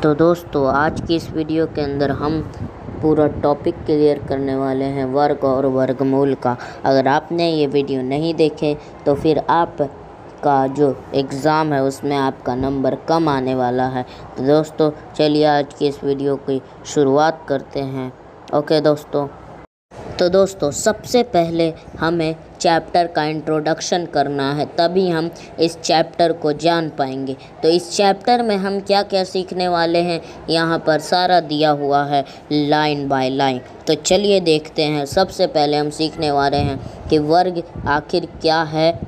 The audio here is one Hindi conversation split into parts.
तो दोस्तों आज की इस वीडियो के अंदर हम पूरा टॉपिक क्लियर करने वाले हैं वर्ग और वर्गमूल का। अगर आपने ये वीडियो नहीं देखे तो फिर आपका जो एग्ज़ाम है उसमें आपका नंबर कम आने वाला है। तो दोस्तों चलिए आज की इस वीडियो की शुरुआत करते हैं। ओके दोस्तों, तो दोस्तों सबसे पहले हमें चैप्टर का इंट्रोडक्शन करना है, तभी हम इस चैप्टर को जान पाएंगे। तो इस चैप्टर में हम क्या क्या सीखने वाले हैं यहाँ पर सारा दिया हुआ है लाइन बाय लाइन। तो चलिए देखते हैं। सबसे पहले हम सीखने वाले हैं कि वर्ग आखिर क्या है,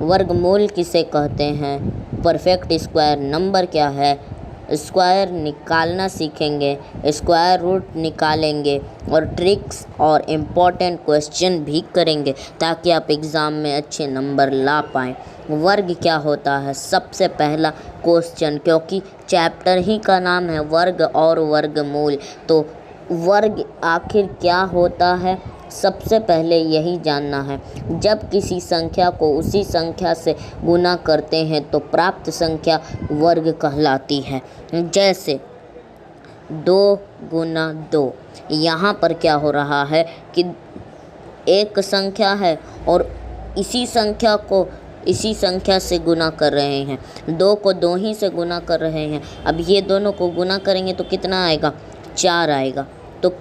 वर्गमूल किसे कहते हैं, परफेक्ट स्क्वायर नंबर क्या है, स्क्वायर निकालना सीखेंगे, स्क्वायर रूट निकालेंगे और ट्रिक्स और इम्पोर्टेंट क्वेश्चन भी करेंगे ताकि आप एग्ज़ाम में अच्छे नंबर ला पाएँ। वर्ग क्या होता है, सबसे पहला क्वेश्चन, क्योंकि चैप्टर ही का नाम है वर्ग और वर्गमूल। तो वर्ग आखिर क्या होता है, सबसे पहले यही जानना है। जब किसी संख्या को उसी संख्या से गुना करते हैं तो प्राप्त संख्या वर्ग कहलाती है। जैसे 2 गुना 2, यहाँ पर क्या हो रहा है कि एक संख्या है और इसी संख्या से गुना कर रहे हैं। 2 को 2 ही से गुना कर रहे हैं। अब ये दोनों को गुना करेंगे तो कितना आएगा, 4 आएगा। तो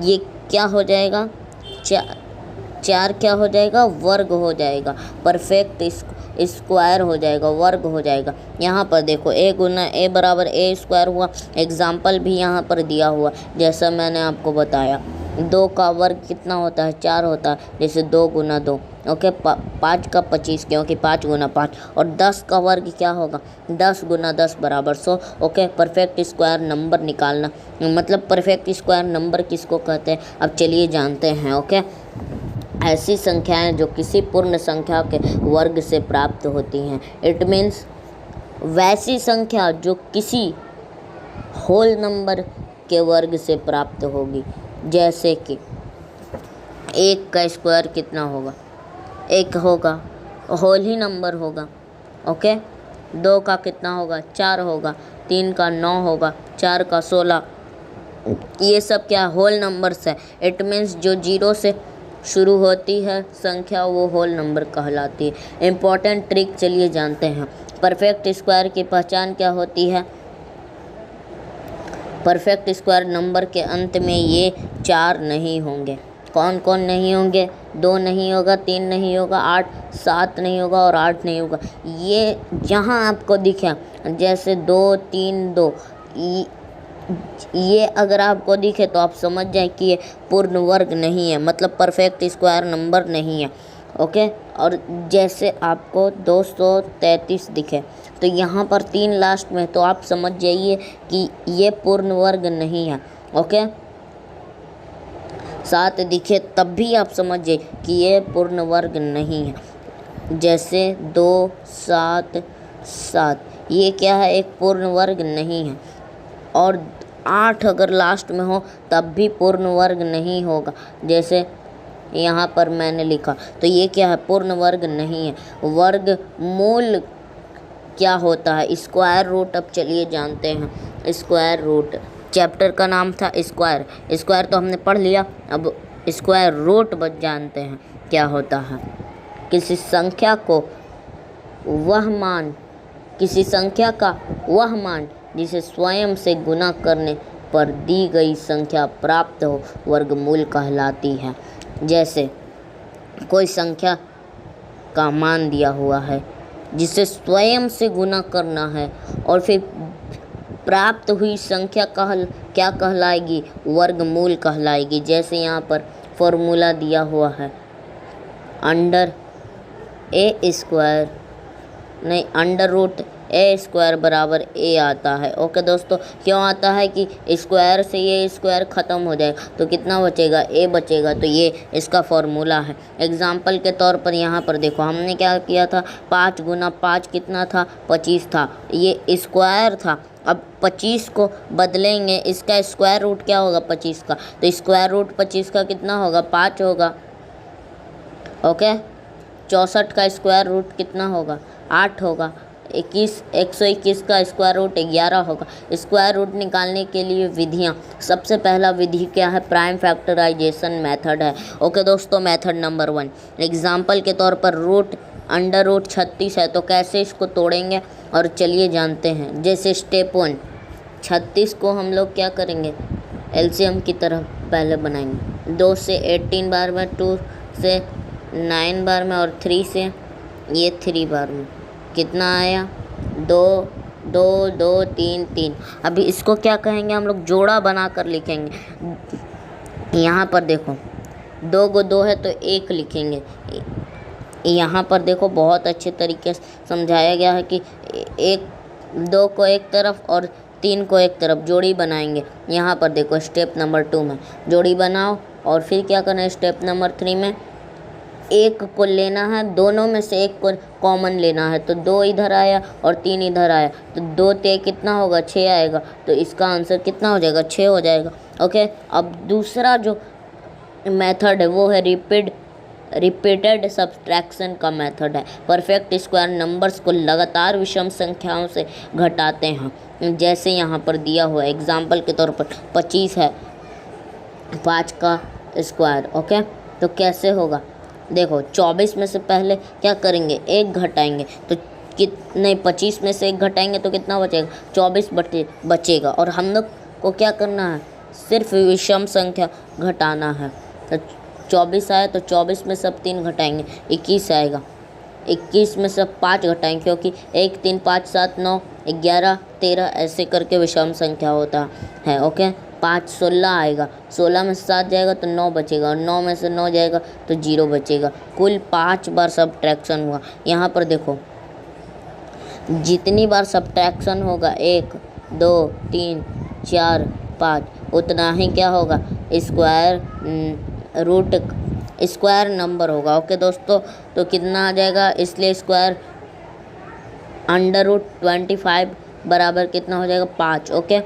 ये क्या हो जाएगा, 4 क्या हो जाएगा, वर्ग हो जाएगा, परफेक्ट स्क्वायर हो जाएगा, वर्ग हो जाएगा। यहाँ पर देखो a गुना a बराबर a स्क्वायर हुआ। एग्जाम्पल भी यहाँ पर दिया हुआ जैसा मैंने आपको बताया। 2 का वर्ग कितना होता है, 4 होता है। जैसे 2 गुना 2, ओके। 5 का 25 क्योंकि 5 गुना 5। और 10 का वर्ग क्या होगा, 10 गुना 10 बराबर 100। ओके, परफेक्ट स्क्वायर नंबर निकालना, मतलब परफेक्ट स्क्वायर नंबर किसको कहते हैं अब चलिए जानते हैं। ओके, ऐसी संख्याएं जो किसी पूर्ण संख्या के वर्ग से प्राप्त होती हैं। इट मीन्स वैसी संख्या जो किसी होल नंबर के वर्ग से प्राप्त होगी। जैसे कि 1 का स्क्वायर कितना होगा, 1 होगा, होल ही नंबर होगा। ओके, 2 का कितना होगा, 4 होगा, 3 का 9 होगा, 4 का 16। ये सब क्या होल नंबर्स है। इट मीन्स जो 0 से शुरू होती है संख्या वो होल नंबर कहलाती है। इम्पॉर्टेंट ट्रिक चलिए जानते हैं। परफेक्ट स्क्वायर की पहचान क्या होती है, परफेक्ट स्क्वायर नंबर के अंत में ये 4 नहीं होंगे। कौन कौन नहीं होंगे, 2 नहीं होगा, 3 नहीं होगा, 8 7 नहीं होगा और 8 नहीं होगा। ये जहाँ आपको दिखे जैसे 2 3 2, ये अगर आपको दिखे तो आप समझ जाए कि ये पूर्ण वर्ग नहीं है, मतलब परफेक्ट स्क्वायर नंबर नहीं है। ओके, और जैसे आपको 233 दिखे तो यहाँ पर 3 लास्ट में, तो आप समझ जाइए कि ये पूर्ण वर्ग नहीं है। ओके, 7 दिखे तब भी आप समझ जाइए कि ये पूर्ण वर्ग नहीं है। जैसे 2 7 7, ये क्या है, एक पूर्ण वर्ग नहीं है। और 8 अगर लास्ट में हो तब भी पूर्ण वर्ग नहीं होगा। जैसे यहाँ पर मैंने लिखा तो ये क्या है, पूर्ण वर्ग नहीं है। वर्गमूल क्या होता है, स्क्वायर रूट। अब चलिए जानते हैं स्क्वायर रूट। चैप्टर का नाम था स्क्वायर, स्क्वायर तो हमने पढ़ लिया। अब स्क्वायर रूट बस जानते हैं क्या होता है। किसी संख्या का वह मान जिसे स्वयं से गुना करने पर दी गई संख्या प्राप्त हो वर्गमूल कहलाती है। जैसे कोई संख्या का मान दिया हुआ है जिसे स्वयं से गुना करना है और फिर प्राप्त हुई संख्या क्या कहलाएगी, वर्गमूल कहलाएगी। जैसे यहाँ पर फॉर्मूला दिया हुआ है अंडर रूट ए स्क्वायर बराबर ए आता है। ओके दोस्तों, क्यों आता है कि स्क्वायर से ये स्क्वायर ख़त्म हो जाएगा तो कितना बचेगा, ए बचेगा। तो ये इसका फॉर्मूला है। एग्जाम्पल के तौर पर यहाँ पर देखो हमने क्या किया था, 5 गुना 5 कितना था, 25 था। ये स्क्वायर था। अब 25 को बदलेंगे, इसका स्क्वायर रूट क्या होगा 25 का, तो स्क्वायर रूट 25 का कितना होगा, 5 होगा। ओके, 64 का स्क्वायर रूट कितना होगा, 8 होगा। 121 का स्क्वायर रूट 11 होगा। स्क्वायर रूट निकालने के लिए विधियाँ, सबसे पहला विधि क्या है, प्राइम फैक्टराइजेशन मेथड है। ओके दोस्तों, मेथड नंबर 1 एग्जाम्पल के तौर पर अंडर रूट 36 है, तो कैसे इसको तोड़ेंगे और चलिए जानते हैं। जैसे स्टेप 1, 36 को हम लोग क्या करेंगे, एलसीएम की तरह पहले बनाएंगे। 2 से 18 बार में, 2 से 9 बार में और 3 से ये 3 बार में कितना आया, 2 2 2 3 3। अभी इसको क्या कहेंगे, हम लोग जोड़ा बना कर लिखेंगे। यहाँ पर देखो 2 को 2 है तो 1 लिखेंगे। यहाँ पर देखो बहुत अच्छे तरीके से समझाया गया है कि 2 को एक तरफ और 3 को एक तरफ जोड़ी बनाएंगे। यहाँ पर देखो स्टेप नंबर 2 में जोड़ी बनाओ और फिर क्या करना है, स्टेप नंबर 3 में 1 को लेना है, दोनों में से 1 को कॉमन लेना है। तो 2 इधर आया और 3 इधर आया, तो 2 ते कितना होगा, 6 आएगा। तो इसका आंसर कितना हो जाएगा, 6 हो जाएगा। ओके, अब दूसरा जो मेथड है वो है रिपीटेड सब्सट्रैक्शन का मेथड है। परफेक्ट स्क्वायर नंबर्स को लगातार विषम संख्याओं से घटाते हैं। जैसे यहाँ पर दिया हुआ एग्जाम्पल के तौर पर 25 है, 5 का स्क्वायर। ओके, तो कैसे होगा, देखो 24 में से पहले क्या करेंगे, 1 घटाएंगे तो नहीं 25 में से 1 घटाएंगे तो कितना बचेगा, 24 बचेगा। और हम लोग को क्या करना है, सिर्फ विषम संख्या घटाना है। तो 24 आया तो 24 में सब 3 घटाएंगे, 21 आएगा। 21 में सब 5 घटाएंगे, क्योंकि 1 3 5 7 9 11 13 ऐसे करके विषम संख्या होता है। ओके, 5 16 आएगा, 16 में से 7 जाएगा तो 9 बचेगा, और 9 में से 9 जाएगा तो 0 बचेगा। कुल 5 बार सब्ट्रैक्शन हुआ। यहाँ पर देखो जितनी बार सब्ट्रैक्शन होगा 1 2 3 4 5 उतना ही क्या होगा, स्क्वायर नंबर होगा। ओके दोस्तों, तो कितना आ जाएगा, इसलिए स्क्वायर अंडर रूट 25 बराबर कितना हो जाएगा, 5। ओके,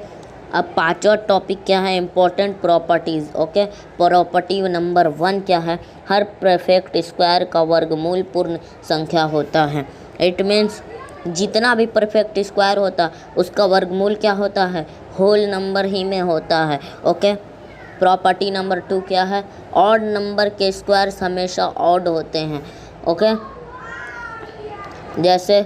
अब पांचवा टॉपिक क्या है, important properties. Okay, property number 1 क्या है, हर परफेक्ट स्क्वायर का वर्गमूल पूर्ण संख्या होता है। इट मीन्स जितना भी परफेक्ट स्क्वायर होता उसका वर्गमूल क्या होता है, होल नंबर ही में होता है। ओके, प्रॉपर्टी नंबर 2 क्या है, ऑड नंबर के स्क्वायर्स हमेशा ऑड होते हैं। ओके, जैसे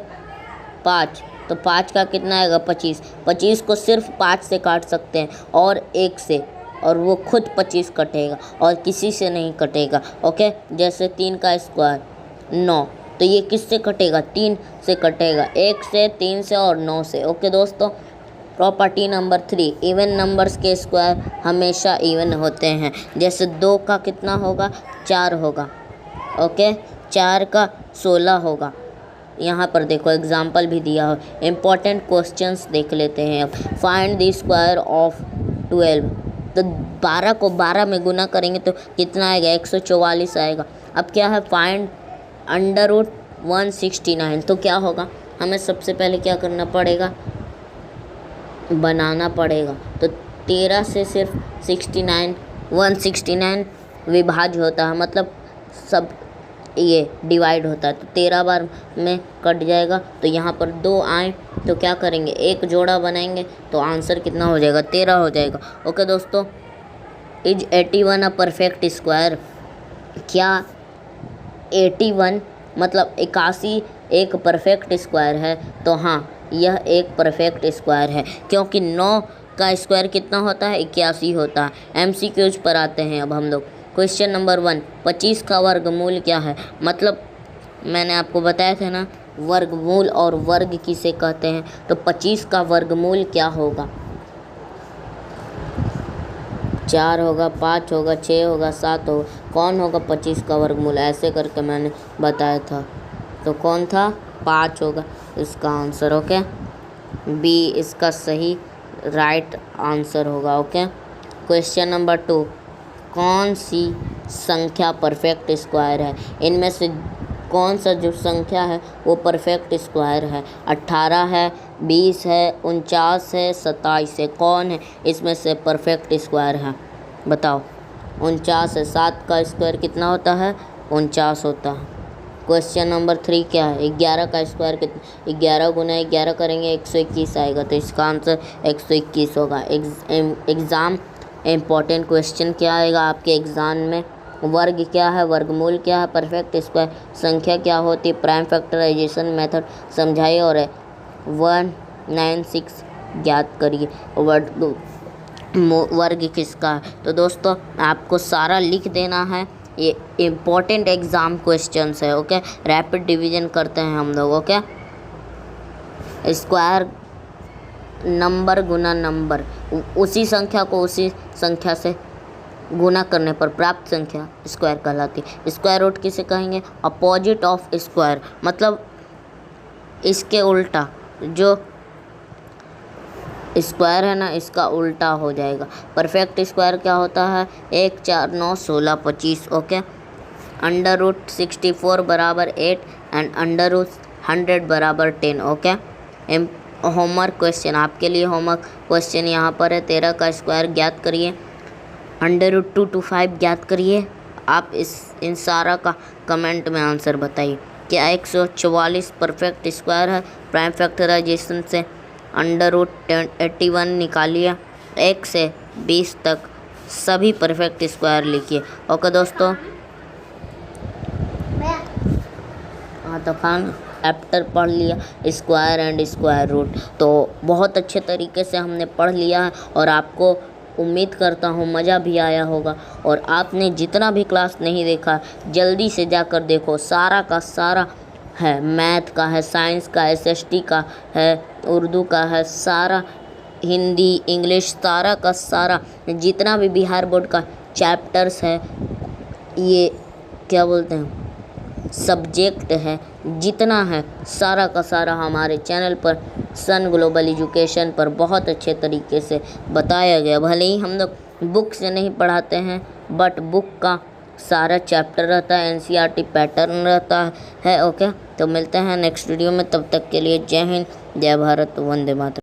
5, तो 5 का कितना आएगा, 25। 25 को सिर्फ 5 से काट सकते हैं और 1 से, और वो खुद 25 कटेगा और किसी से नहीं कटेगा। ओके, जैसे 3 का स्क्वायर 9, तो ये किससे कटेगा, 3 से कटेगा, 1 से, 3 से और 9 से। ओके दोस्तों, प्रॉपर्टी नंबर 3, इवन नंबर्स के स्क्वायर हमेशा इवन होते हैं। जैसे 2 का कितना होगा, 4 होगा। ओके, 4 का 16 होगा। यहाँ पर देखो एग्जाम्पल भी दिया हो। इम्पॉर्टेंट क्वेश्चंस देख लेते हैं अब। फाइंड द स्क्वायर ऑफ 12, तो 12 को 12 में गुना करेंगे तो कितना आएगा, 144 आएगा। अब क्या है, फाइंड अंडर रूट 169, तो क्या होगा, हमें सबसे पहले क्या करना पड़ेगा, बनाना पड़ेगा। तो 13 से सिर्फ 169 विभाज्य होता है, मतलब सब ये डिवाइड होता है। तो 13 बार में कट जाएगा, तो यहाँ पर 2 आए तो क्या करेंगे, एक जोड़ा बनाएंगे तो आंसर कितना हो जाएगा, 13 हो जाएगा। ओके दोस्तों, इज 81 अ परफेक्ट स्क्वायर, क्या 81 मतलब 81 एक परफेक्ट स्क्वायर है, तो हाँ यह एक परफेक्ट स्क्वायर है, क्योंकि 9 का स्क्वायर कितना होता है, 81 होता है। MCQs पर आते हैं अब हम लोग। क्वेश्चन नंबर 1, 25 का वर्गमूल क्या है, मतलब मैंने आपको बताया था ना वर्गमूल और वर्ग किसे कहते हैं, तो 25 का वर्गमूल क्या होगा, 4 होगा, 5 होगा, 6 होगा, 7 होगा, कौन होगा 25 का वर्गमूल, ऐसे करके मैंने बताया था। तो कौन था, 5 होगा इसका आंसर। ओके, बी इसका सही राइट आंसर होगा। ओके, क्वेश्चन नंबर 2, कौन सी संख्या परफेक्ट स्क्वायर है, इनमें से कौन सा जो संख्या है वो परफेक्ट स्क्वायर है, 18 है, 20 है, 49 है, 27 है, कौन है इसमें से परफेक्ट स्क्वायर है, बताओ। 49 है, 7 का स्क्वायर कितना होता है, 49 होता है। क्वेश्चन नंबर 3 क्या है? 11 का स्क्वायर कितना? 11 गुना 11 करेंगे 121 आएगा, तो इसका आंसर 121 होगा। एग्ज़ाम इम्पॉर्टेंट क्वेश्चन क्या आएगा आपके एग्ज़ाम में? वर्ग क्या है, वर्गमूल क्या है, परफेक्ट स्क्वायर संख्या क्या होती है, प्राइम फैक्टराइजेशन मेथड समझाइए और 196 ज्ञात करिए। वर्ग किसका है? तो दोस्तों आपको सारा लिख देना है, ये इम्पोर्टेंट एग्ज़ाम क्वेश्चंस है। ओके, रैपिड डिवीजन करते हैं हम लोग। ओके, स्क्वायर नंबर गुना नंबर, उसी संख्या को उसी संख्या से गुना करने पर प्राप्त संख्या स्क्वायर कहलाती है। स्क्वायर रूट किसे कहेंगे? अपोजिट ऑफ स्क्वायर, मतलब इसके उल्टा, जो स्क्वायर है ना इसका उल्टा हो जाएगा। परफेक्ट स्क्वायर क्या होता है? 1 4 9 16 25। ओके, अंडर रूट 64 बराबर 8 एंड अंडर रूट 100 बराबर 10। ओके, होमवर्क क्वेश्चन आपके लिए, होमवर्क क्वेश्चन यहाँ पर है। 13 का स्क्वायर ज्ञात करिए, अंडर रूट 2 to 5 ज्ञात करिए। आप इन सारा का कमेंट में आंसर बताइए। क्या 144 परफेक्ट स्क्वायर है? प्राइम फैक्टराइजेशन से अंडर रूट 81 निकालिए। 1 से 20 तक सभी परफेक्ट स्क्वायर लिखिए। ओके दोस्तों, हाँ तो खान चैप्टर पढ़ लिया स्क्वायर एंड स्क्वायर रूट, तो बहुत अच्छे तरीके से हमने पढ़ लिया है और आपको उम्मीद करता हूँ मज़ा भी आया होगा। और आपने जितना भी क्लास नहीं देखा जल्दी से जाकर देखो, सारा का सारा है, मैथ का है, साइंस का है, SST का है, उर्दू का है, सारा हिंदी इंग्लिश, सारा का सारा जितना भी बिहार बोर्ड का चैप्टर्स है, ये क्या बोलते हैं सब्जेक्ट है, जितना है सारा का सारा हमारे चैनल पर सन ग्लोबल एजुकेशन पर बहुत अच्छे तरीके से बताया गया। भले ही हम लोग बुक से नहीं पढ़ाते हैं, बट बुक का सारा चैप्टर रहता है, NCERT पैटर्न रहता है। ओके, तो मिलते हैं नेक्स्ट वीडियो में, तब तक के लिए जय हिंद, जय भारत, वंदे मातरम।